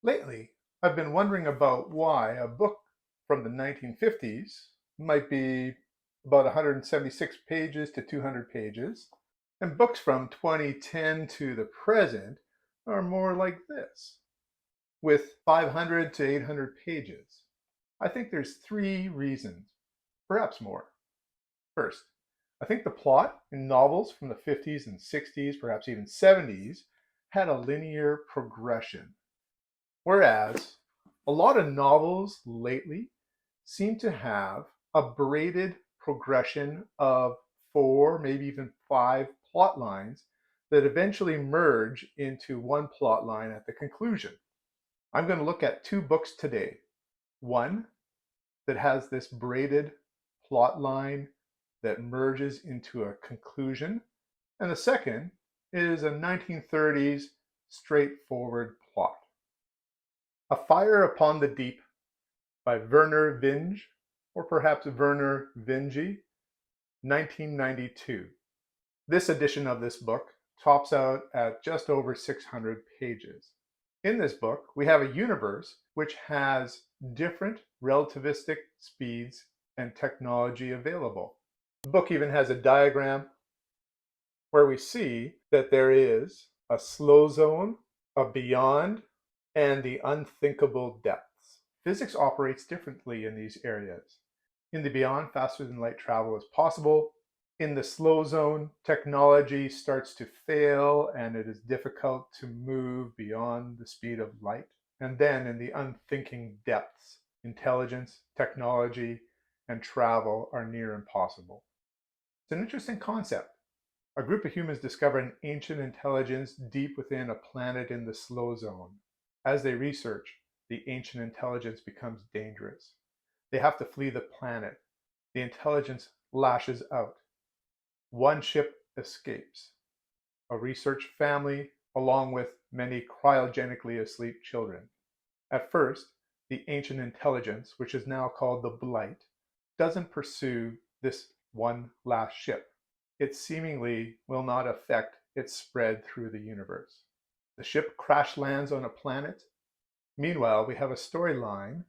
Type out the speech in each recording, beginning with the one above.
Lately, I've been wondering about why a book from the 1950s might be about 176 pages to 200 pages, and books from 2010 to the present are more like this, with 500 to 800 pages. I think there's three reasons, perhaps more. First, I think the plot in novels from the 50s and 60s, perhaps even 70s, had a linear progression. Whereas a lot of novels lately seem to have a braided progression of four, maybe even five plot lines that eventually merge into one plot line at the conclusion. I'm going to look at two books today. One that has this braided plot line that merges into a conclusion, and the second is a 1930s straightforward plot. A Fire Upon the Deep by Vernor Vinge, or perhaps Vernor Vinge, 1992. This edition of this book tops out at just over 600 pages. In this book, we have a universe which has different relativistic speeds and technology available. The book even has a diagram where we see that there is a slow zone, a beyond, and the unthinkable depths. Physics operates differently in these areas. In the beyond, faster than light travel is possible. In the slow zone, technology starts to fail and it is difficult to move beyond the speed of light. And then in the unthinking depths, intelligence, technology, and travel are near impossible. It's an interesting concept. A group of humans discover an ancient intelligence deep within a planet in the slow zone. As they research, the ancient intelligence becomes dangerous. They have to flee the planet. The intelligence lashes out. One ship escapes. A research family, along with many cryogenically asleep children. At first, the ancient intelligence, which is now called the Blight, doesn't pursue this one last ship. It seemingly will not affect its spread through the universe. The ship crash lands on a planet. Meanwhile, we have a storyline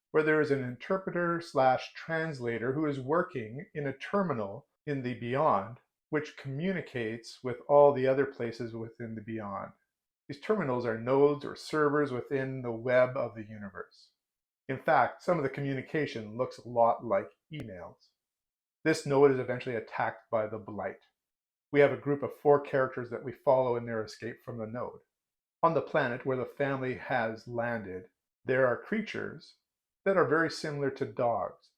where there is an interpreter slash translator who is working in a terminal in the beyond, which communicates with all the other places within the beyond. These terminals are nodes or servers within the web of the universe. In fact, some of the communication looks a lot like emails. This node is eventually attacked by the Blight. We have a group of four characters that we follow in their escape from the node. On the planet where the family has landed, there are creatures that are very similar to dogs,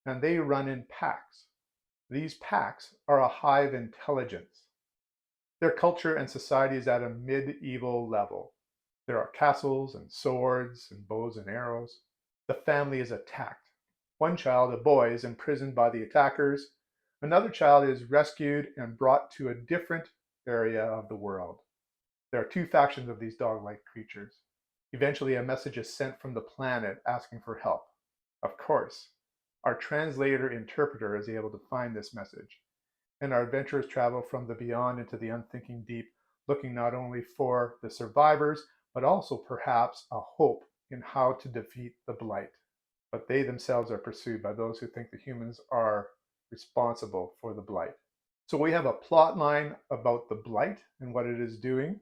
and they run in packs. These packs are a hive intelligence. Their culture and society is at a medieval level. There are castles and swords and bows and arrows. The family is attacked. One child, a boy, is imprisoned by the attackers. Another child is rescued and brought to a different area of the world. There are two factions of these dog-like creatures. Eventually, a message is sent from the planet asking for help. Of course, our translator-interpreter is able to find this message, and our adventurers travel from the beyond into the unthinking deep, looking not only for the survivors, but also perhaps a hope in how to defeat the Blight. But they themselves are pursued by those who think the humans are responsible for the Blight. So we have a plot line about the Blight and what it is doing.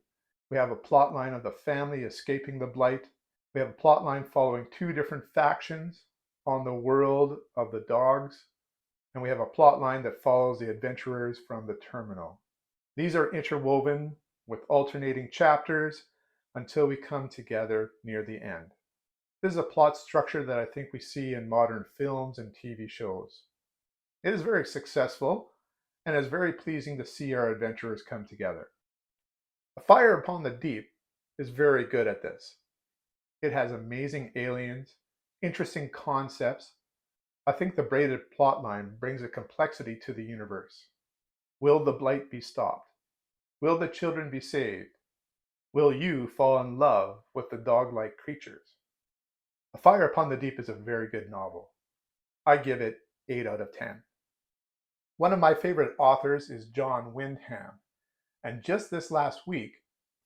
We have a plot line of the family escaping the Blight. We have a plot line following two different factions on the world of the dogs. And we have a plot line that follows the adventurers from the terminal. These are interwoven with alternating chapters until we come together near the end. This is a plot structure that I think we see in modern films and TV shows. It is very successful and is very pleasing to see our adventurers come together. A Fire Upon the Deep is very good at this. It has amazing aliens, interesting concepts. I think the braided plotline brings a complexity to the universe. Will the Blight be stopped? Will the children be saved? Will you fall in love with the dog-like creatures? A Fire Upon the Deep is a very good novel. I give it 8 out of 10. One of my favorite authors is John Wyndham, and just this last week,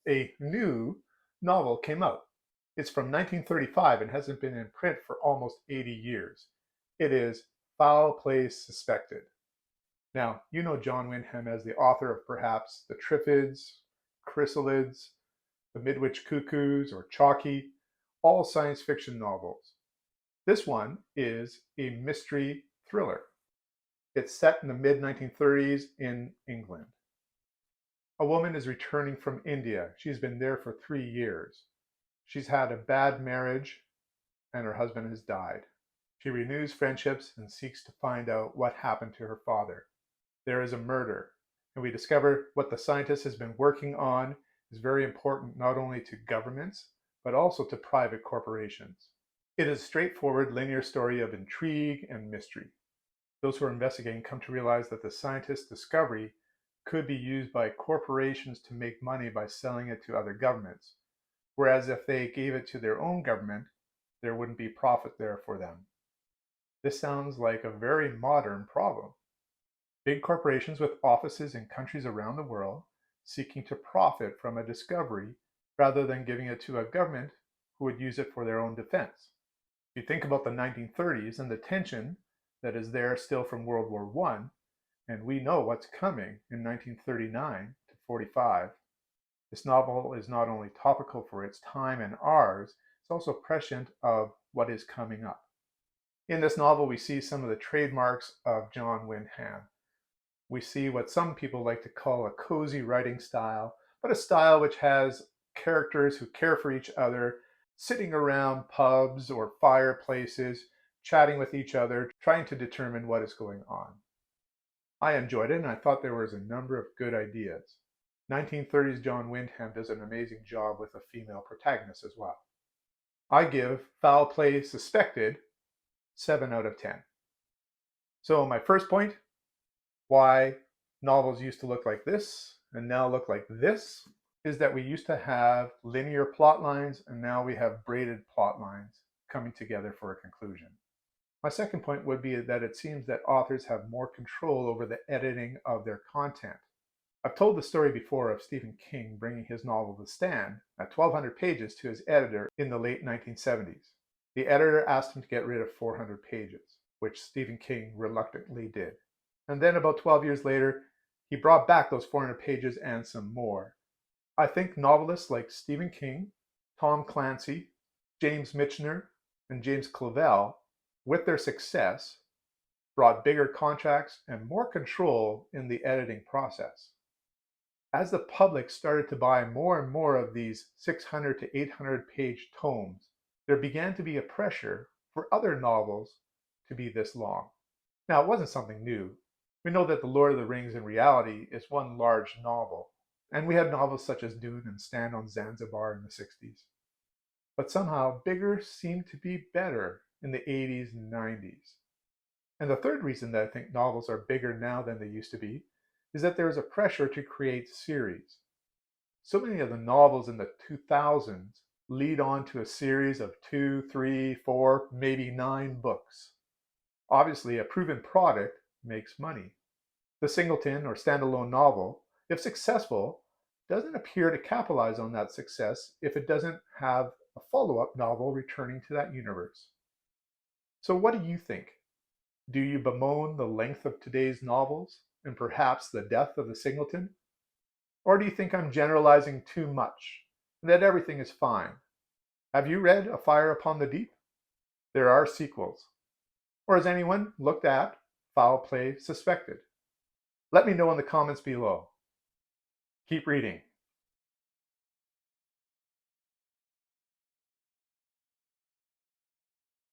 a new novel came out. It's from 1935 and hasn't been in print for almost 80 years. It is Foul Play Suspected. Now, you know John Wyndham as the author of perhaps The Triffids, Chrysalids, The Midwich Cuckoos, or Chalky, all science fiction novels. This one is a mystery thriller. It's set in the mid-1930s in England. A woman is returning from India. She's been there for 3 years. She's had a bad marriage and her husband has died. She renews friendships and seeks to find out what happened to her father. There is a murder, and we discover what the scientist has been working on is very important not only to governments, but also to private corporations. It is a straightforward linear story of intrigue and mystery. Those who are investigating come to realize that the scientist's discovery could be used by corporations to make money by selling it to other governments, whereas if they gave it to their own government, there wouldn't be profit there for them. This sounds like a very modern problem. Big corporations with offices in countries around the world seeking to profit from a discovery rather than giving it to a government who would use it for their own defense. If you think about the 1930s and the tension that is there still from World War I, and we know what's coming in 1939 to 45, this novel is not only topical for its time and ours, it's also prescient of what is coming up. In this novel, we see some of the trademarks of John Wyndham. We see what some people like to call a cozy writing style, but a style which has characters who care for each other, sitting around pubs or fireplaces, chatting with each other, trying to determine what is going on. I enjoyed it, and I thought there was a number of good ideas. 1930s John Wyndham does an amazing job with a female protagonist as well. I give Foul Play Suspected 7 out of 10. So my first point, why novels used to look like this and now look like this, is that we used to have linear plot lines and now we have braided plot lines coming together for a conclusion. My second point would be that it seems that authors have more control over the editing of their content. I've told the story before of Stephen King bringing his novel The Stand at 1,200 pages to his editor in the late 1970s. The editor asked him to get rid of 400 pages, which Stephen King reluctantly did. And then about 12 years later, he brought back those 400 pages and some more. I think novelists like Stephen King, Tom Clancy, James Michener, and James Clavell, with their success, brought bigger contracts and more control in the editing process. As the public started to buy more and more of these 600 to 800 page tomes, there began to be a pressure for other novels to be this long. Now, it wasn't something new. We know that The Lord of the Rings in reality is one large novel, and we had novels such as Dune and Stand on Zanzibar in the 60s. But somehow, bigger seemed to be better in the 80s and 90s. And the third reason that I think novels are bigger now than they used to be is that there is a pressure to create series. So many of the novels in the 2000s lead on to a series of 2, 3, 4, maybe 9 books. Obviously, a proven product makes money. The singleton or standalone novel, if successful, doesn't appear to capitalize on that success if it doesn't have a follow-up novel returning to that universe. So what do you think? Do you bemoan the length of today's novels and perhaps the death of the singleton? Or do you think I'm generalizing too much and that everything is fine? Have you read A Fire Upon the Deep? There are sequels. Or has anyone looked at Foul Play Suspected? Let me know in the comments below. Keep reading.